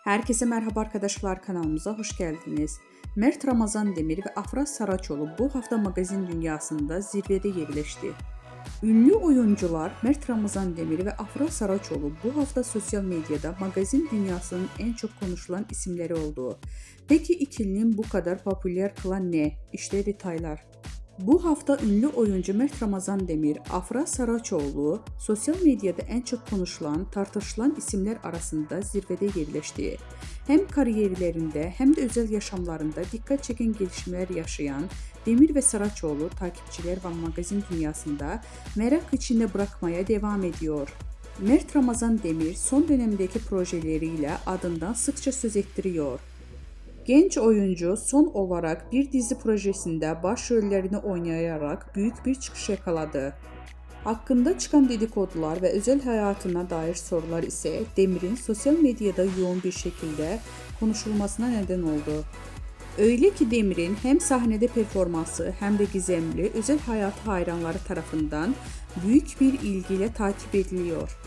Herkese merhaba arkadaşlar, kanalımıza hoş geldiniz. Mert Ramazan Demir ve Afra Saraçoğlu bu hafta magazin dünyasında zirvede yerleşti. Ünlü oyuncular Mert Ramazan Demir ve Afra Saraçoğlu bu hafta sosyal medyada magazin dünyasının en çok konuşulan isimleri oldu. Peki ikilinin bu kadar popüler kılan ne? İşte detaylar. Bu hafta ünlü oyuncu Mert Ramazan Demir, Afra Saraçoğlu sosyal medyada en çok konuşulan, tartışılan isimler arasında zirvede yerleşti. Hem kariyerlerinde hem de özel yaşamlarında dikkat çeken gelişmeler yaşayan Demir ve Saraçoğlu takipçiler ve magazin dünyasında merak içinde bırakmaya devam ediyor. Mert Ramazan Demir son dönemdeki projeleriyle adından sıkça söz ettiriyor. Genç oyuncu son olarak bir dizi projesinde başrollerini oynayarak büyük bir çıkış yakaladı. Hakkında çıkan dedikodular ve özel hayatına dair sorular ise Demir'in sosyal medyada yoğun bir şekilde konuşulmasına neden oldu. Öyle ki Demir'in hem sahnede performansı hem de gizemli özel hayatı hayranları tarafından büyük bir ilgiyle takip ediliyor.